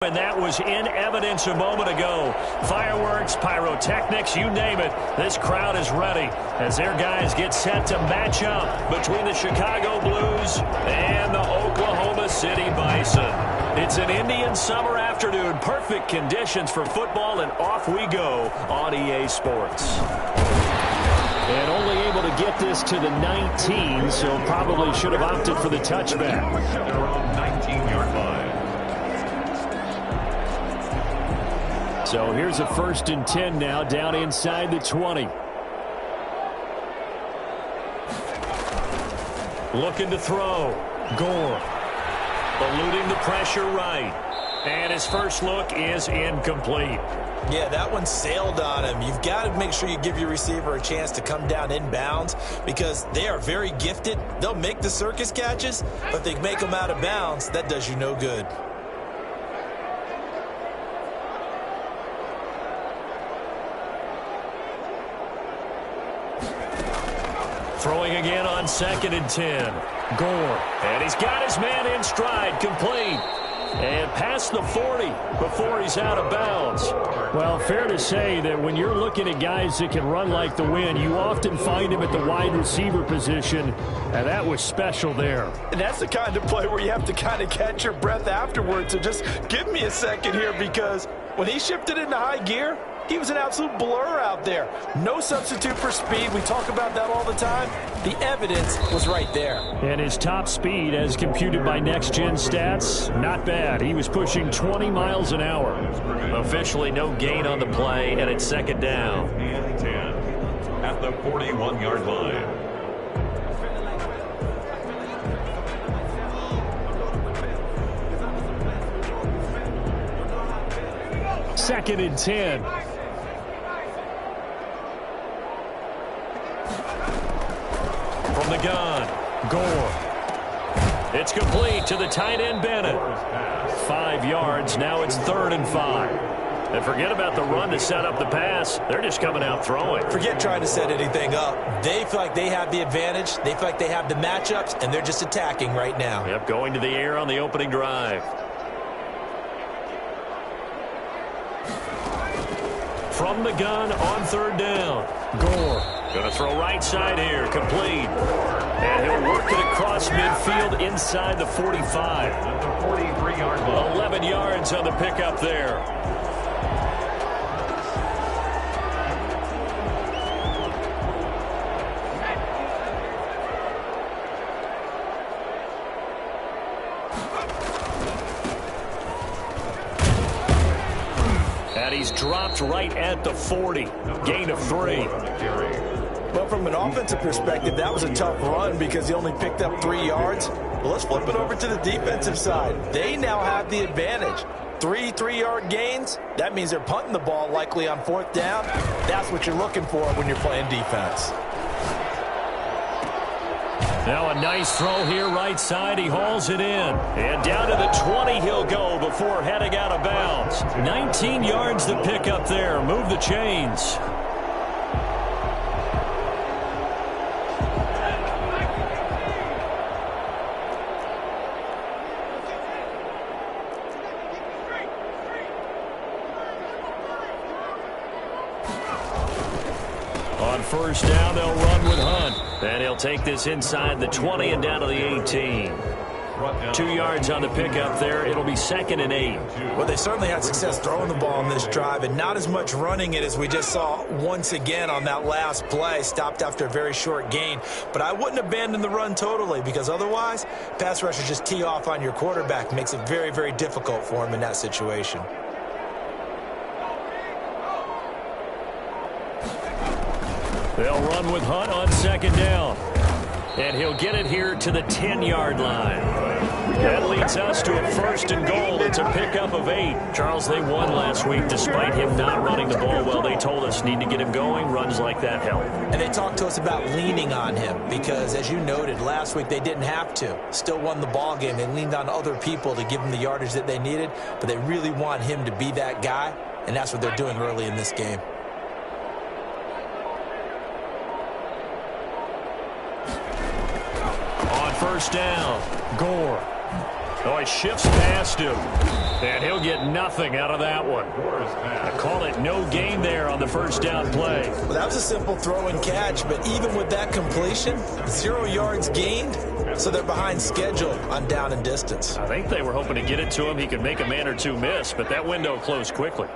And that was in evidence a moment ago. Fireworks, pyrotechnics, you name it. This crowd is ready as their guys get set to match up between the Chicago Blues and the Oklahoma City Bison. It's an Indian summer afternoon. Perfect conditions for football, and off we go on EA Sports. And only able to get this to the 19, so probably should have opted for the touchback. They're on 19-yard line. So here's a 1st and 10 now, down inside the 20. Looking to throw. Gore. Eluding the pressure right. And his first look is incomplete. Yeah, that one sailed on him. You've got to make sure you give your receiver a chance to come down inbounds because they are very gifted. They'll make the circus catches, but if they make them out of bounds, that does you no good. Throwing again on 2nd and 10. Gore. And he's got his man in stride. Complete. And past the 40 before he's out of bounds. Well, fair to say that when you're looking at guys that can run like the wind, you often find him at the wide receiver position, and that was special there. And that's the kind of play where you have to kind of catch your breath afterwards and just give me a second here, because when he shifted into high gear, he was an absolute blur out there. No substitute for speed. We talk about that all the time. The evidence was right there. And his top speed, as computed by Next Gen Stats, not bad. He was pushing 20 miles an hour. Officially no gain on the play, and it's 2nd down. And 10 at the 41-yard line. Second and 10. From the gun, Gore. It's complete to the tight end, Bennett. 5 yards. Now it's 3rd and 5. And forget about the run to set up the pass. They're just coming out throwing. Forget trying to set anything up. They feel like they have the advantage. They feel like they have the matchups, and they're just attacking right now. Yep, going to the air on the opening drive. From the gun on 3rd down. Gore. Going to throw right side here. Complete. And he'll work it across midfield inside the 45. At the 43-yard line. 11 yards on the pickup there. And he's dropped right at the 40. Gain of 3. But from an offensive perspective, that was a tough run because he only picked up 3 yards. Well, let's flip it over to the defensive side. They now have the advantage. 3 3-yard gains. That means they're punting the ball likely on 4th down. That's what you're looking for when you're playing defense. Now a nice throw here right side. He hauls it in. And down to the 20 he'll go before heading out of bounds. 19 yards to pick up there. Move the chains. On 1st down, they'll run with Hunt. And he'll take this inside the 20 and down to the 18. 2 yards on the pickup there. It'll be 2nd and 8. Well, they certainly had success throwing the ball on this drive and not as much running it as we just saw once again on that last play. Stopped after a very short gain. But I wouldn't abandon the run totally because otherwise, pass rushers just tee off on your quarterback. Makes it very, very difficult for him in that situation. They'll run with Hunt on 2nd down. And he'll get it here to the 10-yard line. That leads us to a 1st and goal. It's a pickup of 8. Charles, they won last week despite him not running the ball well. They told us need to get him going. Runs like that help. And they talked to us about leaning on him because, as you noted, last week they didn't have to. Still won the ball game. They leaned on other people to give them the yardage that they needed, but they really want him to be that guy, and that's what they're doing early in this game. On 1st down, Gore. Oh, he shifts past him. And he'll get nothing out of that one. I call it no gain there on the first down play. Well, that was a simple throw and catch, but even with that completion, 0 yards gained, so they're behind schedule on down and distance. I think they were hoping to get it to him. He could make a man or two miss, but that window closed quickly.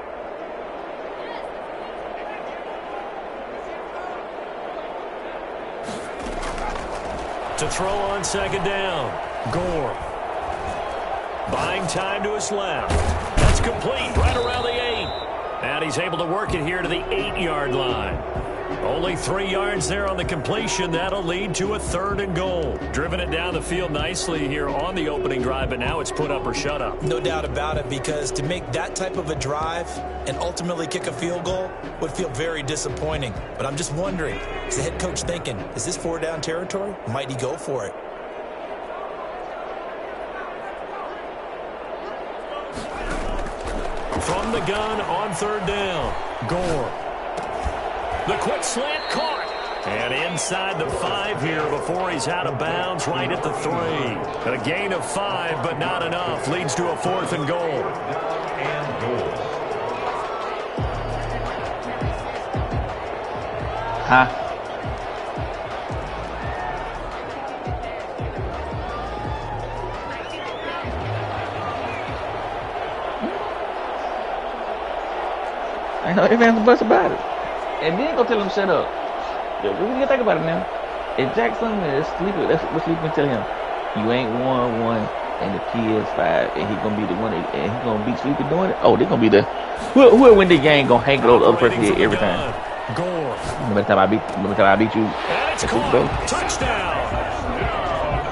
To throw on second down, Gore. Buying time to his left. That's complete right around the 8. And he's able to work it here to the 8-yard line. Only 3 yards there on the completion. That'll lead to a 3rd and goal. Driven it down the field nicely here on the opening drive, but now it's put up or shut up. No doubt about it, because to make that type of a drive and ultimately kick a field goal would feel very disappointing. But I'm just wondering, is the head coach thinking, is this 4-down territory? Might he go for it? From the gun on 3rd down, Gore. The quick slant caught. And inside the 5 here before he's out of bounds right at the 3. A gain of 5, but not enough. Leads to a 4th and goal. Huh? I know everyone's bust about it. And then go tell him shut up. We can think about it now. If Jackson is sleeping, that's what sleeping tell him. You ain't won in the PS5, and he gonna be the one, and he gonna be sleeping doing it. Oh, they gonna be the whoever win the game gonna hang it over the other person every time. Gore. By the time I beat you, and it's caught. Touchdown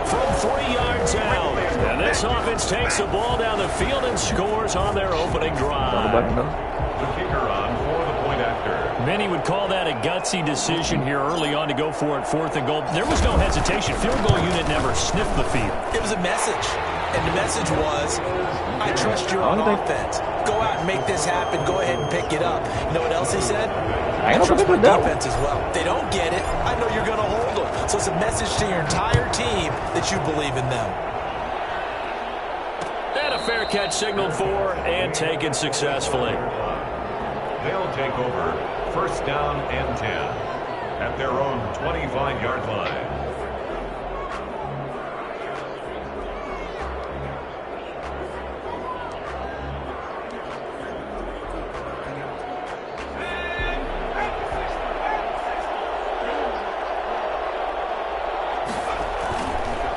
from 3 yards out. And this offense takes the ball down the field and scores on their opening drive. The kicker on for the point after. Many would call that a gutsy decision here early on to go for it, 4th and goal. There was no hesitation. Field goal unit never sniffed the field. It was a message, and the message was, I trust you on offense. Go out and make this happen. Go ahead and pick it up. You know what else he said? I trust my defense as well. They don't get it. I know you're going to hold them. So it's a message to your entire team that you believe in them. And a fair catch signaled for and taken successfully. They'll take over 1st down and 10 at their own 25-yard line.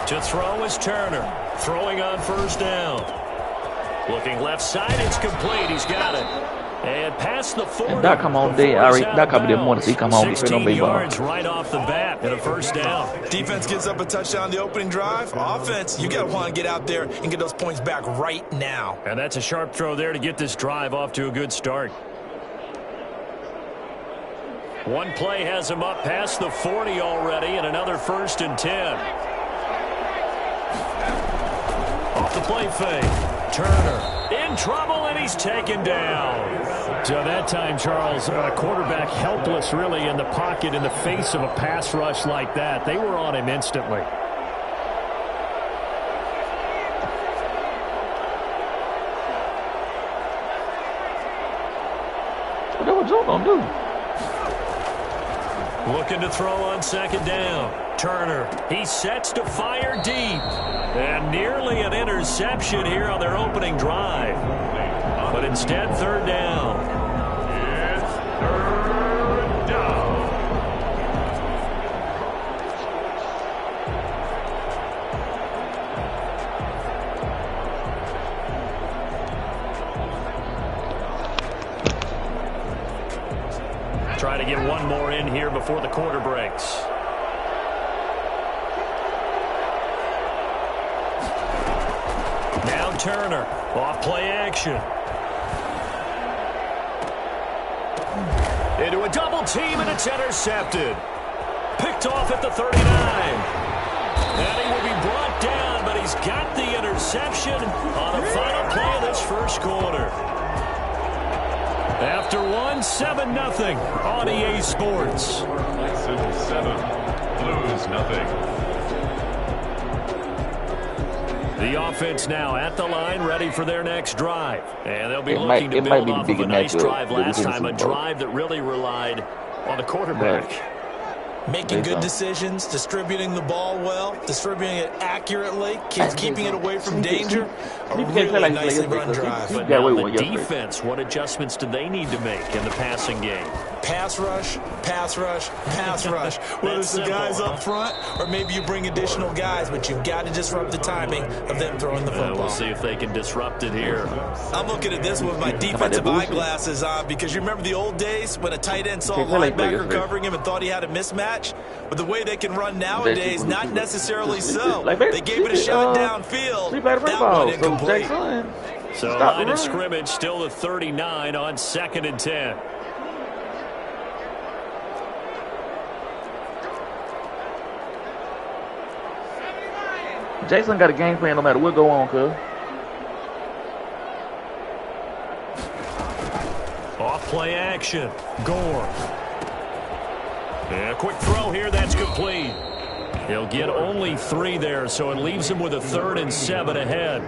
To throw is Turner. Throwing on 1st down. Looking left side, it's complete. He's got it. And past the 40. That come on day, Ari. That come be the morning. He come home. 16 yards right off the bat and a 1st down. Defense gives up a touchdown the opening drive. Offense, you got to want to get out there and get those points back right now. And that's a sharp throw there to get this drive off to a good start. One play has him up past the 40 already, and another 1st and 10. Off the play fake. Turner in trouble, and he's taken down. So that time, Charles, a quarterback helpless really in the pocket in the face of a pass rush like that. They were on him instantly. What was Joe gonna do? Looking to throw on 2nd down. Turner, he sets to fire deep. And nearly an interception here on their opening drive. But instead, 3rd down. It's 3rd down. Try to get one more in here before the quarter breaks. Now Turner, off play action. Into a double team, and it's intercepted. Picked off at the 39. And he will be brought down, but he's got the interception on the final play of this 1st quarter. After 7-0 on EA Sports. 7, Blues nothing. The offense now at the line, ready for their next drive. And they'll be looking to build off of a nice drive last time, a drive that really relied on the quarterback. Making good decisions, distributing the ball well, distributing it accurately, keeping it away from danger. A really nicely run drive. But now the defense, what adjustments do they need to make in the passing game? Pass rush, pass rush, pass rush. Whether it's the guys up front or maybe you bring additional guys, but you've got to disrupt the timing of them throwing the football. We'll see if they can disrupt it here. I'm looking at this with my defensive eyeglasses on because you remember the old days when a tight end saw a linebacker covering him and thought he had a mismatch? But the way they can run nowadays, not necessarily so. They gave it a shot downfield. That one incomplete. So line of scrimmage still the 39 on 2nd and 10. Jason got a game plan no matter what go on, cuz. Off play action. Gore. And a quick throw here, that's complete. He'll get only 3 there, so it leaves him with a 3rd and 7 ahead.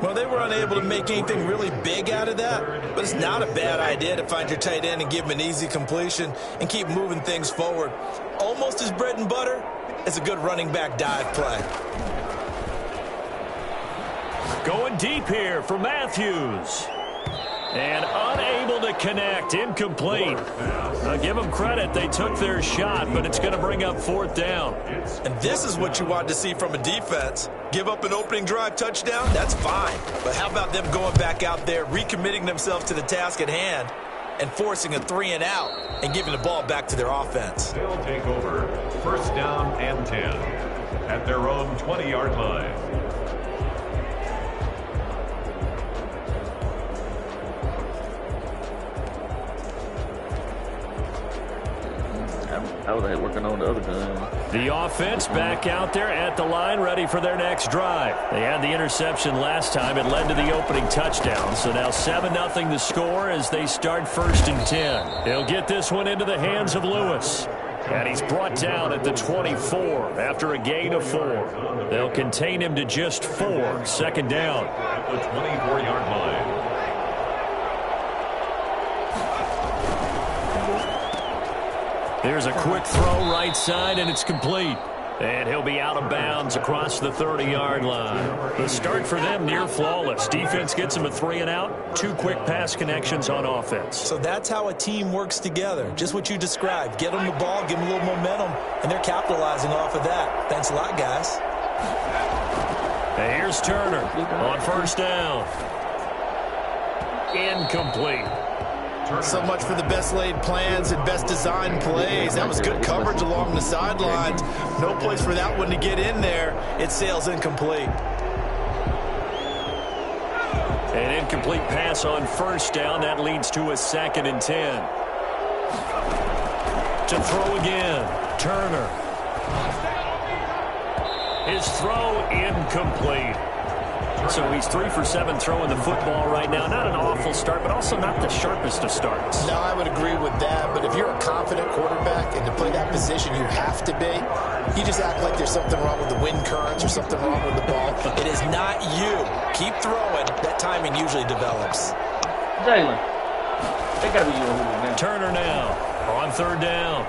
Well, they were unable to make anything really big out of that, but it's not a bad idea to find your tight end and give him an easy completion and keep moving things forward. Almost his bread and butter is a good running back dive play. Going deep here for Matthews. And unable to connect, incomplete. Give them credit, they took their shot, but it's going to bring up 4th down. And this is what you want to see from a defense. Give up an opening drive touchdown, that's fine. But how about them going back out there, recommitting themselves to the task at hand, and forcing a 3 and out, and giving the ball back to their offense. They'll take over 1st down and 10 at their own 20-yard line. I was working on the other gun. The offense back out there at the line, ready for their next drive. They had the interception last time. It led to the opening touchdown. So now 7-0 the score as they start 1st and 10. He'll get this one into the hands of Lewis. And he's brought down at the 24 after a gain of 4. They'll contain him to just 4. 2nd down. At the 24-yard line. There's a quick throw right side, and it's complete. And he'll be out of bounds across the 30-yard line. The start for them near flawless. Defense gets them a 3 and out. 2 quick pass connections on offense. So that's how a team works together. Just what you described. Get them the ball, give them a little momentum, and they're capitalizing off of that. Thanks a lot, guys. And here's Turner on 1st down. Incomplete. So much for the best laid plans and best designed plays. That was good coverage along the sidelines. No place for that one to get in there. It sails incomplete. An incomplete pass on 1st down. That leads to a 2nd and 10. To throw again. Turner. His throw incomplete. So he's 3 for 7 throwing the football right now. Not an awful start, but also not the sharpest of starts. No, I would agree with that. But if you're a confident quarterback and to play that position you have to be, you just act like there's something wrong with the wind currents or something wrong with the ball. It is not you. Keep throwing. That timing usually develops. Jalen, they got to be you now. Turner now on 3rd down.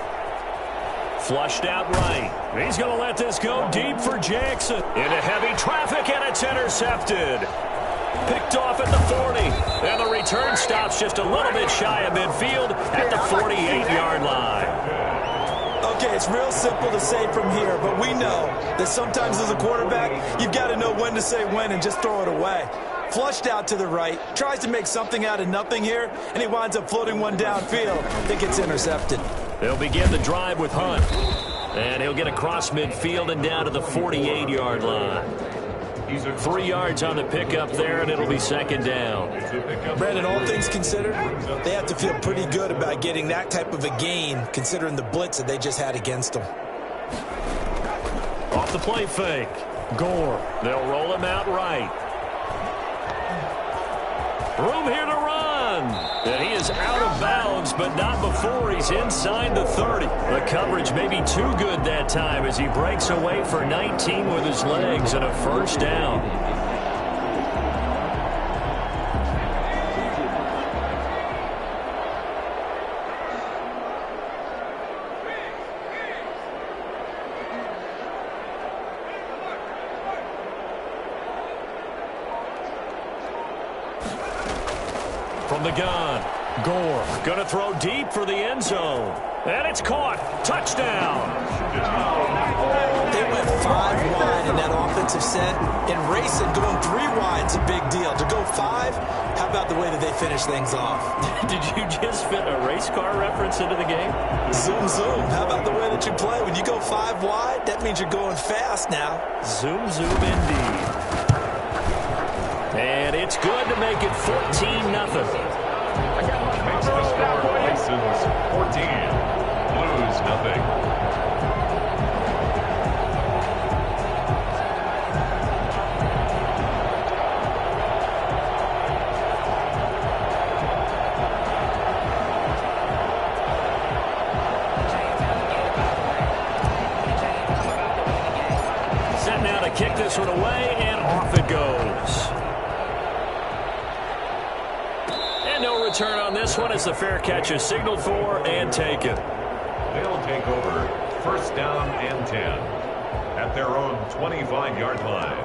Flushed out right. He's going to let this go deep for Jackson. Into heavy traffic, and it's intercepted. Picked off at the 40. And the return stops just a little bit shy of midfield at the 48-yard line. Okay, it's real simple to say from here, but we know that sometimes as a quarterback, you've got to know when to say when and just throw it away. Flushed out to the right, tries to make something out of nothing here, and he winds up floating one downfield. I think it's intercepted. They'll begin the drive with Hunt. And he'll get across midfield and down to the 48-yard line. 3 yards on the pickup there, and it'll be 2nd down. Brandon, all things considered, they have to feel pretty good about getting that type of a gain, considering the blitz that they just had against them. Off the play fake. Gore. They'll roll him out right. Room here to run. And he is out of bounds, but not before he's inside the 30. The coverage may be too good that time as he breaks away for 19 with his legs and a 1st down. From the gun, Gore going to throw deep for the end zone. And it's caught. Touchdown. They went 5 wide in that offensive set. And racing, going 3 wide is a big deal. To go 5, how about the way that they finish things off? Did you just fit a race car reference into the game? Zoom, zoom. How about the way that you play? When you go 5 wide, that means you're going fast now. Zoom, zoom indeed. And it's good to make it 14-0. Makes the score Bisons 14, Blues nothing. Set now to kick this one away, and off it goes. No return on this one as the fair catch is signaled for and taken. They'll take over first down and 10 at their own 25-yard line.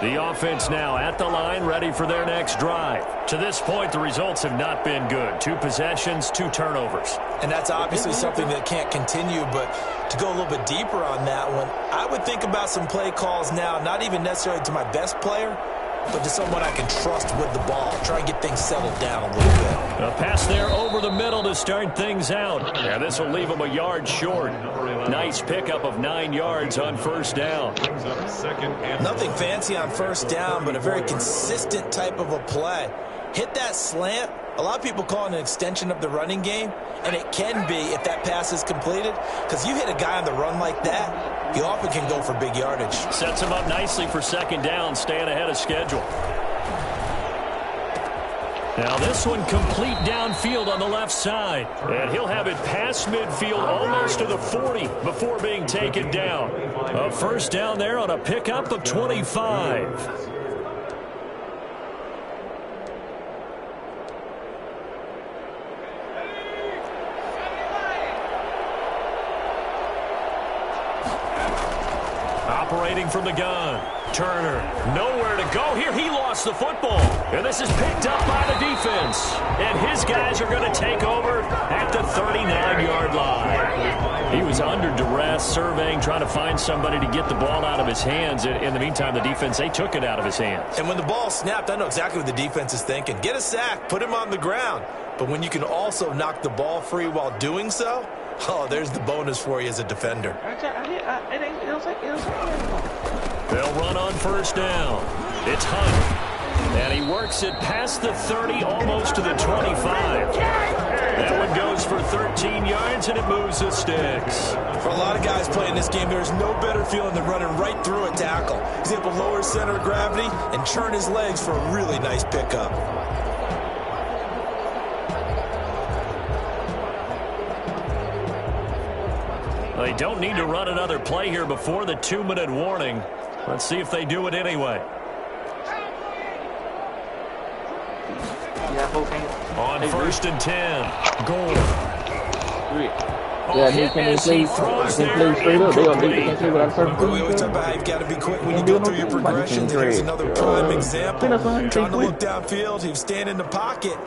The offense now at the line, ready for their next drive. To this point, the results have not been good. 2 possessions, 2 turnovers. And that's obviously something that can't continue, but to go a little bit deeper on that one, I would think about some play calls now, not even necessarily to my best player, but to someone I can trust with the ball. Try and get things settled down a little bit. A pass there over the middle to start things out. Yeah, this will leave them a yard short. Nice pickup of 9 yards on first down. Nothing fancy on first down, but a very consistent type of a play. Hit that slant. A lot of people call it an extension of the running game, and it can be if that pass is completed, because you hit a guy on the run like that, he often can go for big yardage. Sets him up nicely for second down, staying ahead of schedule. Now this one complete downfield on the left side. And he'll have it past midfield almost to the 40 before being taken down. A first down there on a pickup of 25. Operating from the gun. Turner, nowhere to go here. He lost the football. And this is picked up by the defense. And his guys are going to take over at the 39-yard line. He was under duress, surveying, trying to find somebody to get the ball out of his hands. In the meantime, the defense, they took it out of his hands. And when the ball snapped, I know exactly what the defense is thinking. Get a sack, put him on the ground. But when you can also knock the ball free while doing so, oh, there's the bonus for you as a defender. They'll run on first down. It's Hunt. And he works it past the 30, almost to the 25. That one goes for 13 yards, and it moves the sticks. For a lot of guys playing this game, there's no better feeling than running right through a tackle. He's able to lower his center of gravity and churn his legs for a really nice pickup. They don't need to run another play here before the 2-minute warning. Let's see if they do it anyway. On first and 10, goal. Yeah, he can play straight up. They can't play without a certain We always talk about how you've got to be quick when you go through your progressions. Here's another prime example. Trying to look downfield. He was staying in the pocket,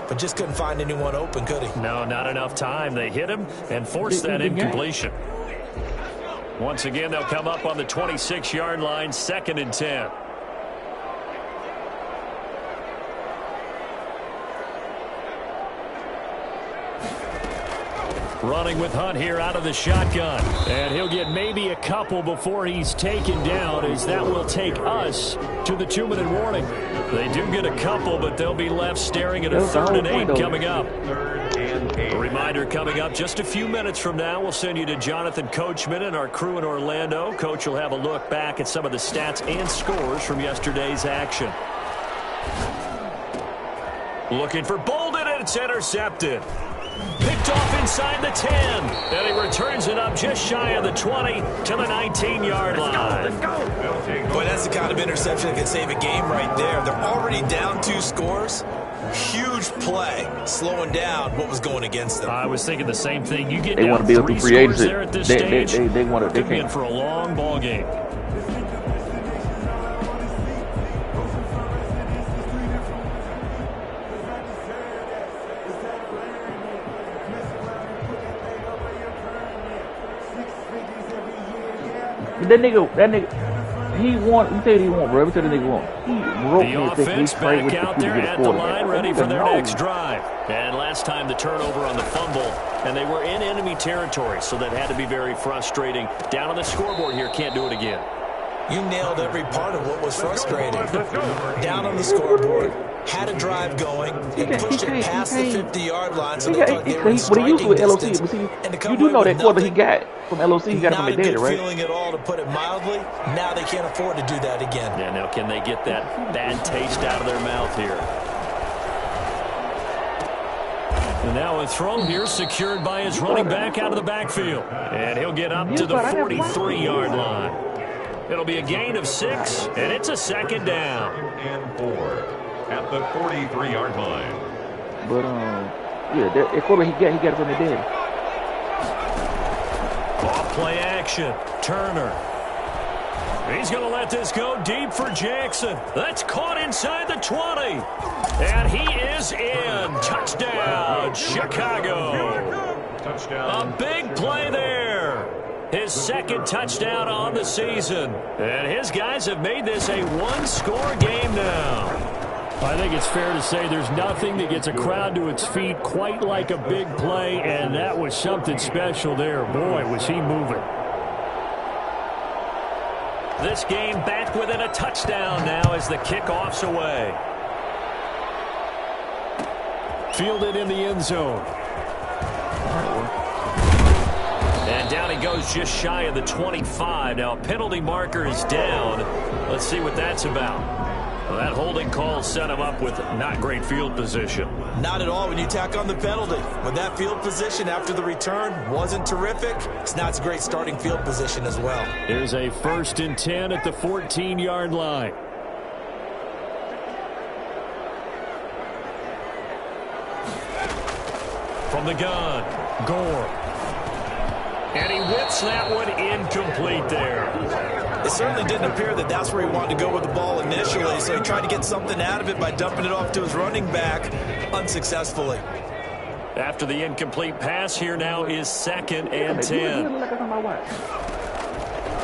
but just couldn't find anyone open, could he? No, not enough time. They hit him and forced that incompletion. Once again, they'll come up on the 26-yard line, 2nd and 10. Running with Hunt here out of the shotgun. And he'll get maybe a couple before he's taken down, as that will take us to the 2-minute warning. They do get a couple, but they'll be left staring at a 3rd and 8 coming up. A reminder coming up just a few minutes from now, we'll send you to Jonathan Coachman and our crew in Orlando. Coach will have a look back at some of the stats and scores from yesterday's action. Looking for Bolden, and it's intercepted. Picked off inside the 10, and he returns it up just shy of the 20 to the 19-yard line. Let's go. Boy, that's the kind of interception that can save a game right there. They're already down 2 scores. Huge play, slowing down what was going against them. I was thinking the same thing. You get they down 3 scores there at this stage. They want to. They could be in for a long ball game. that nigga, he want. You tell you he want, bro. Every time the nigga want. He wrote the offense back out there at the line, ready for their next drive. And last time the turnover on the fumble, and they were in enemy territory, so that had to be very frustrating. Down on the scoreboard here, can't do it again. You nailed every part of what was frustrating. Down on the scoreboard, had a drive going, and pushed it past the 50-yard line, so they thought they were in striking distance. You do know that quarter he got from LOC, he got it from the data, right? Not a good feeling at all, to put it mildly. Now they can't afford to do that again. Yeah, now can they get that bad taste out of their mouth here? And now a throw here secured by his running back out of the backfield. And he'll get up to the 43-yard line. It'll be a gain of 6, and it's a second down. And 4 at the 43-yard line. But, yeah, that quarterback he got it from the dead. Off play action. Turner. He's going to let this go deep for Jackson. That's caught inside the 20. And he is in. Touchdown, Chicago. Touchdown. A big play there. His second touchdown on the season. And his guys have made this a one-score game now. I think it's fair to say there's nothing that gets a crowd to its feet quite like a big play, and that was something special there. Boy, was he moving. This game back within a touchdown now as the kickoff's away. Fielded in the end zone. And down he goes just shy of the 25. Now a penalty marker is down. Let's see what that's about. Well, that holding call set him up with not great field position. Not at all when you tack on the penalty. When that field position after the return wasn't terrific, it's not a great starting field position as well. There's a 1st and 10 at the 14-yard line. From the gun, Gore. And he whips that one incomplete there. It certainly didn't appear that that's where he wanted to go with the ball initially, so he tried to get something out of it by dumping it off to his running back unsuccessfully. After the incomplete pass, here now is 2nd and 10.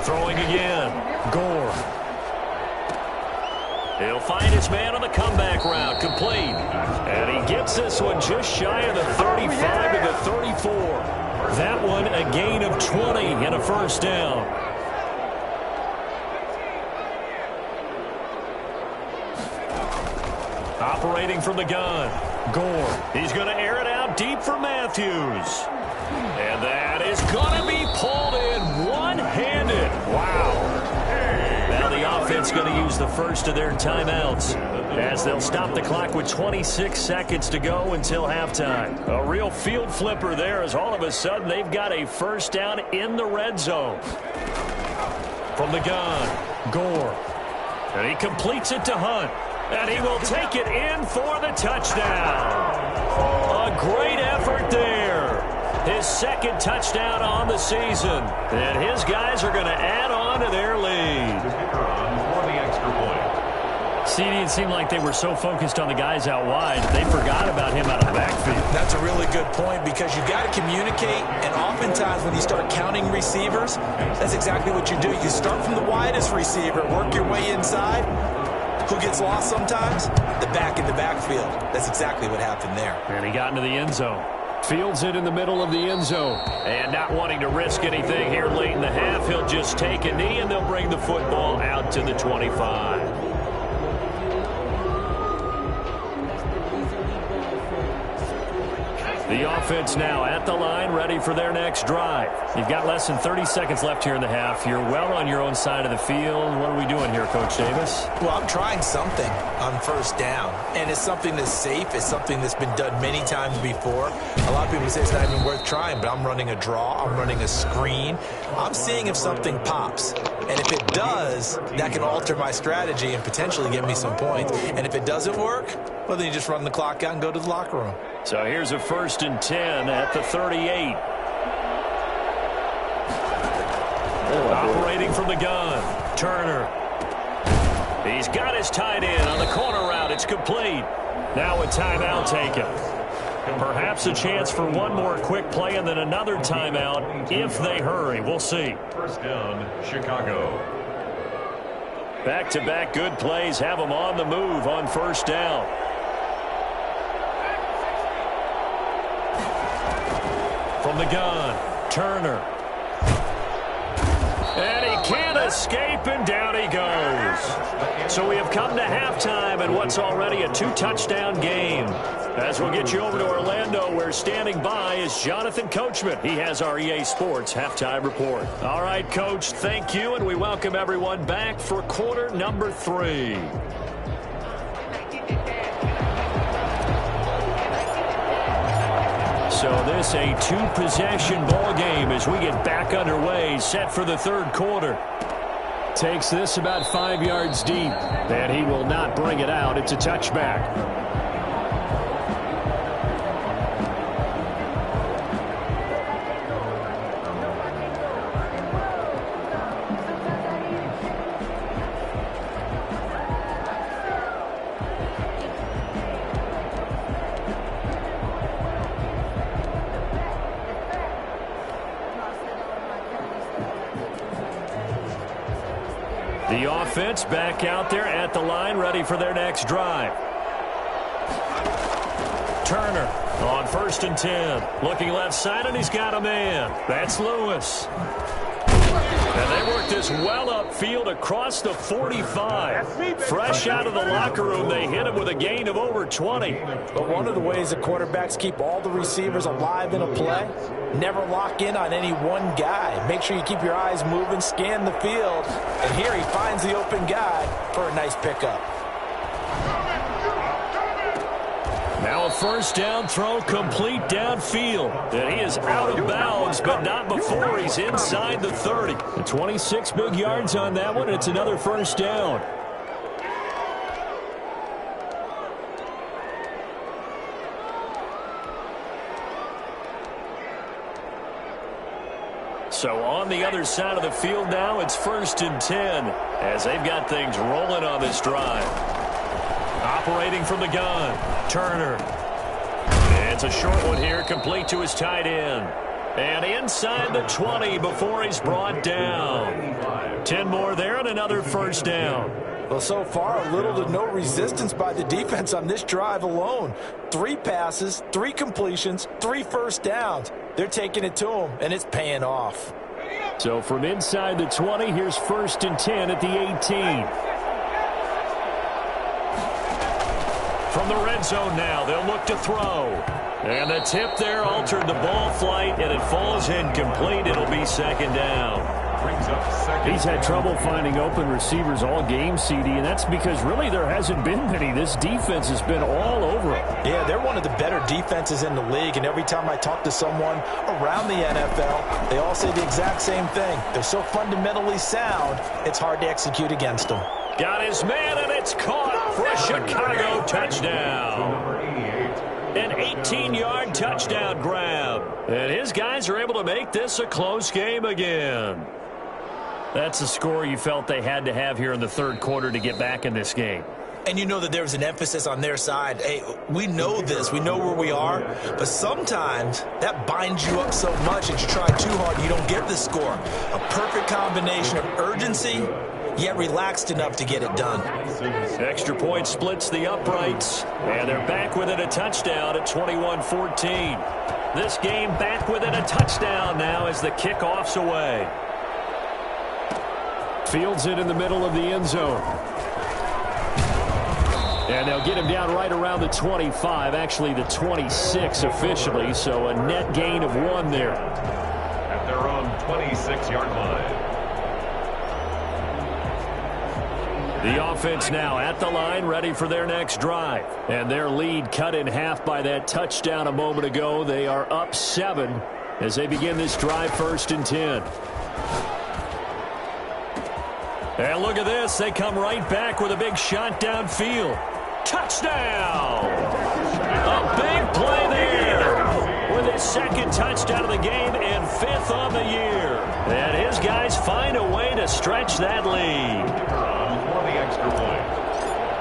Throwing again, Gore. He'll find his man on the comeback route, complete. And he gets this one just shy of the 35 to the 34. That one a gain of 20 and a first down. Operating from the gun, Gore. He's going to air it out deep for Matthews. And that is going to be pulled in one-handed. Wow. Now the offense going to use the first of their timeouts as they'll stop the clock with 26 seconds to go until halftime. A real field flipper there as all of a sudden they've got a first down in the red zone. From the gun, Gore. And he completes it to Hunt. And he will take it in for the touchdown. A great effort there. His second touchdown on the season. And his guys are going to add on to their lead. For the extra point. CD, it seemed like they were so focused on the guys out wide, they forgot about him out of the backfield. That's a really good point because you've got to communicate, and oftentimes when you start counting receivers, that's exactly what you do. You start from the widest receiver, work your way inside. Who gets lost sometimes? The back in the backfield. That's exactly what happened there. And he got into the end zone. Fields it in the middle of the end zone. And not wanting to risk anything here late in the half, he'll just take a knee and they'll bring the football out to the 25. The offense now at the line, ready for their next drive. You've got less than 30 seconds left here in the half. You're well on your own side of the field. What are we doing here, Coach Davis? Well, I'm trying something on first down, and it's something that's safe. It's something that's been done many times before. A lot of people say it's not even worth trying, but I'm running a draw. I'm running a screen. I'm seeing if something pops, and if it does, that can alter my strategy and potentially get me some points. And if it doesn't work, well, then you just run the clock out and go to the locker room. So here's a 1st and 10 at the 38. Operating from the gun, Turner. He's got his tight end on the corner route. It's complete. Now a timeout taken. Perhaps a chance for one more quick play and then another timeout if they hurry. We'll see. First down, Chicago. Back-to-back good plays have them on the move on first down. From the gun, Turner. And he can't escape, and down he goes. So we have come to halftime in what's already a 2-touchdown game. As we'll get you over to Orlando, where standing by is Jonathan Coachman. He has our EA Sports halftime report. All right, Coach, thank you, and we welcome everyone back for quarter number 3. So this a 2-possession ball game as we get back underway, set for the third quarter. Takes this about 5 yards deep, and he will not bring it out. It's a touchback. The offense back out there at the line, ready for their next drive. Turner on 1st and 10. Looking left side, and he's got a man. That's Lewis. And they work this well upfield across the 45. Fresh out of the locker room, they hit him with a gain of over 20. But one of the ways that quarterbacks keep all the receivers alive in a play, never lock in on any one guy. Make sure you keep your eyes moving, scan the field. And here he finds the open guy for a nice pickup. Now a first down throw complete downfield. And he is out of bounds, but not before he's inside the 30. 26 big yards on that one. It's another first down. So on the other side of the field now, it's 1st and 10 as they've got things rolling on this drive. Operating from the gun, Turner. It's a short one here, complete to his tight end. And inside the 20 before he's brought down. 10 more there and another first down. Well, so far, little to no resistance by the defense on this drive alone. 3 passes, 3 completions, 3 first downs. They're taking it to him, and it's paying off. So from inside the 20, here's 1st and 10 at the 18. From the red zone now, they'll look to throw. And the tip there altered the ball flight, and it falls incomplete. It'll be 2nd down. He's had trouble finding open receivers all game, CD, and that's because really there hasn't been many. This defense has been all over him. Yeah, they're one of the better defenses in the league, and every time I talk to someone around the NFL, they all say the exact same thing. They're so fundamentally sound, it's hard to execute against them. Got his man, and it's caught for a Chicago touchdown. An 18-yard touchdown grab. And his guys are able to make this a close game again. That's a score you felt they had to have here in the third quarter to get back in this game. And you know that there was an emphasis on their side. Hey, we know this. We know where we are. But sometimes that binds you up so much that you try too hard and you don't get the score. A perfect combination of urgency, yet relaxed enough to get it done. Extra point splits the uprights. And they're back within a touchdown at 21-14. This game back within a touchdown now as the kickoff's away. Fields it in the middle of the end zone. And they'll get him down right around the 25, actually the 26 officially, so a net gain of 1 there. At their own 26-yard line. The offense now at the line, ready for their next drive. And their lead cut in half by that touchdown a moment ago. They are up 7 as they begin this drive, 1st and 10. And look at this. They come right back with a big shot downfield. Touchdown! A big play there with his 2nd touchdown of the game and 5th on the year. And his guys find a way to stretch that lead. For the extra point.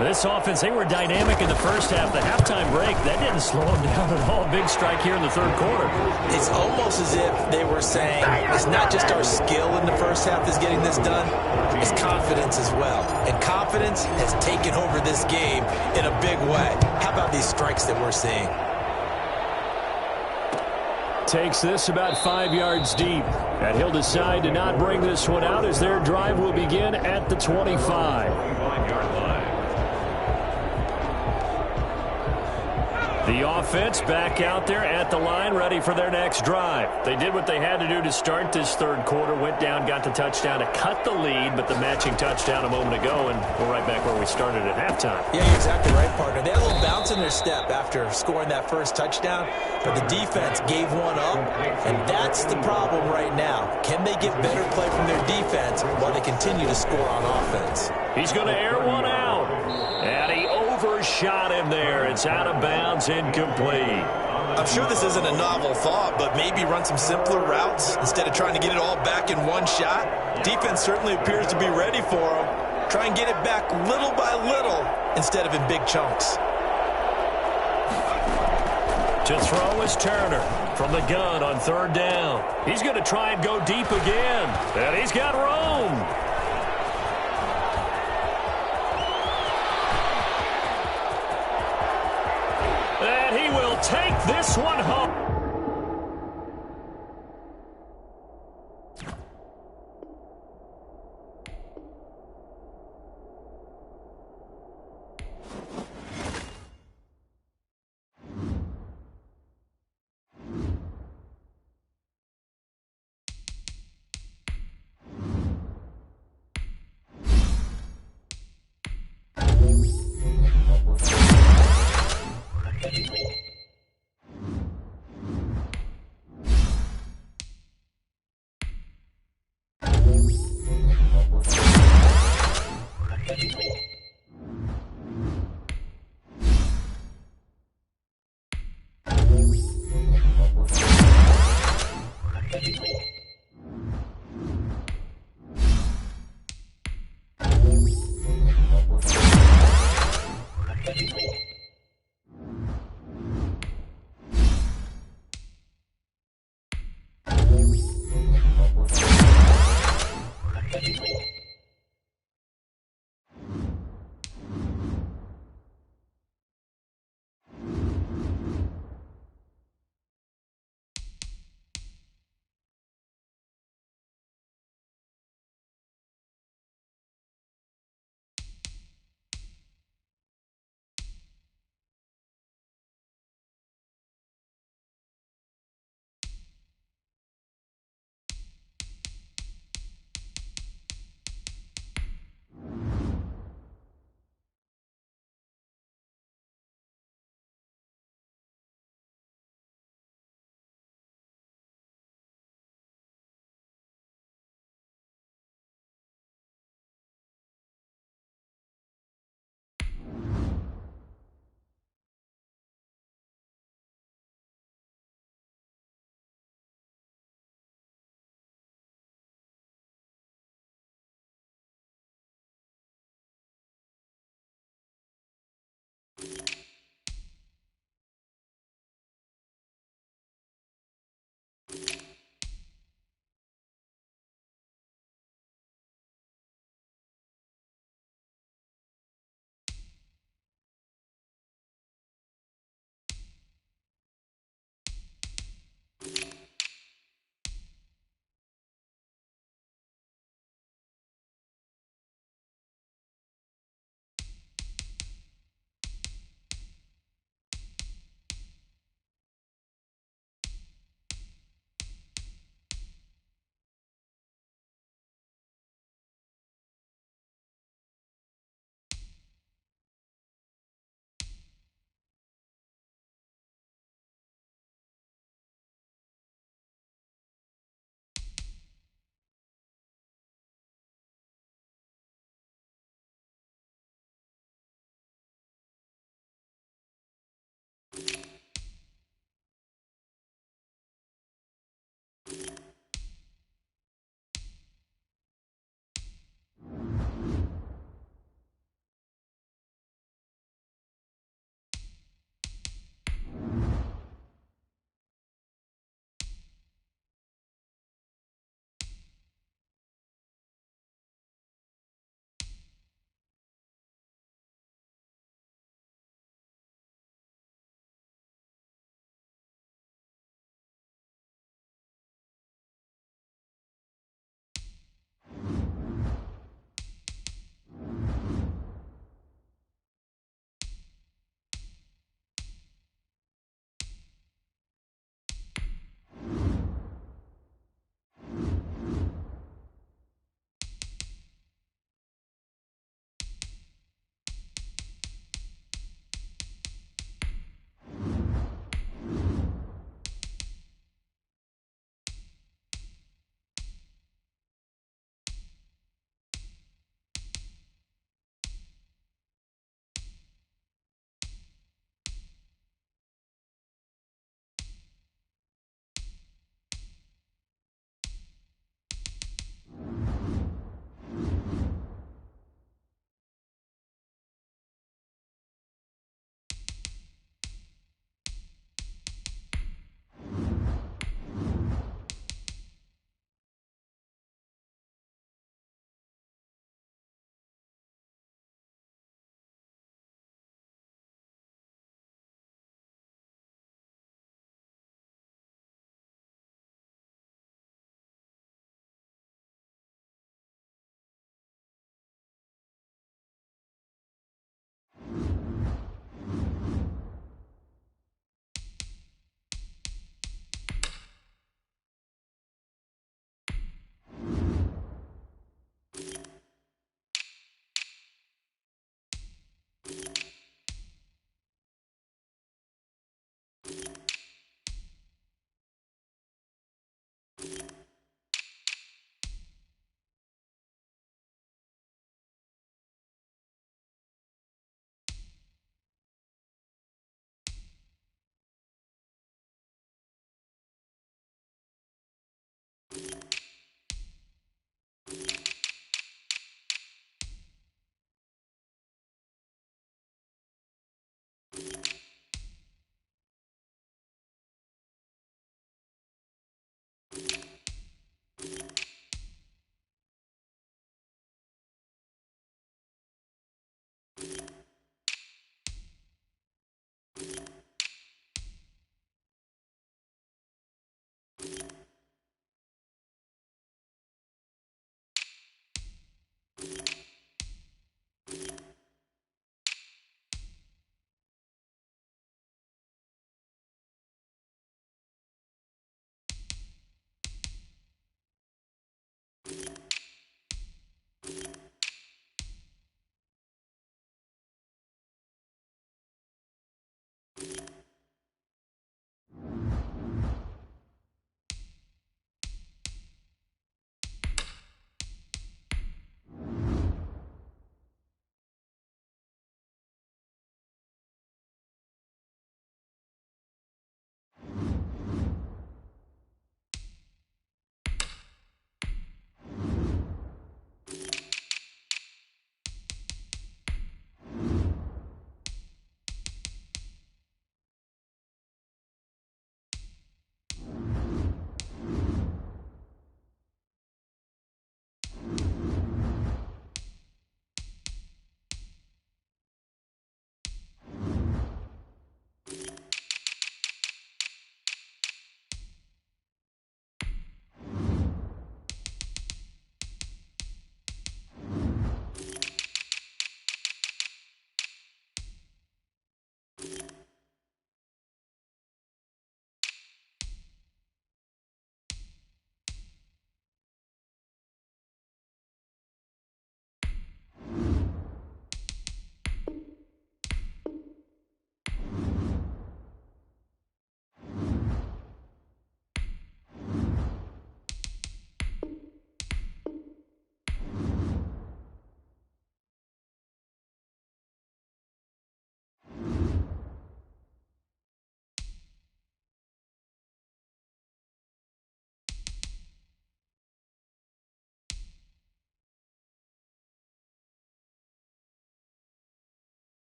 This offense, they were dynamic in the first half. The halftime break, that didn't slow them down at all. Big strike here in the third quarter. It's almost as if they were saying it's not just our skill in the first half that's getting this done, it's confidence as well. And confidence has taken over this game in a big way. How about these strikes that we're seeing? Takes this about 5 yards deep. And he'll decide to not bring this one out as their drive will begin at the 25. 25-yard line. The offense back out there at the line, ready for their next drive. They did what they had to do to start this third quarter, went down, got the touchdown to cut the lead, but the matching touchdown a moment ago, and we're right back where we started at halftime. Yeah, you're exactly right, partner. They had a little bounce in their step after scoring that first touchdown, but the defense gave one up, and that's the problem right now. Can they get better play from their defense while they continue to score on offense? He's going to air one out, and he overshot him there. It's out of bounds, incomplete. I'm sure this isn't a novel thought, but maybe run some simpler routes instead of trying to get it all back in one shot. Defense certainly appears to be ready for them. Try and get it back little by little instead of in big chunks. To throw is Turner from the gun on third down. He's going to try and go deep again, and he's got room. And he will take this one home.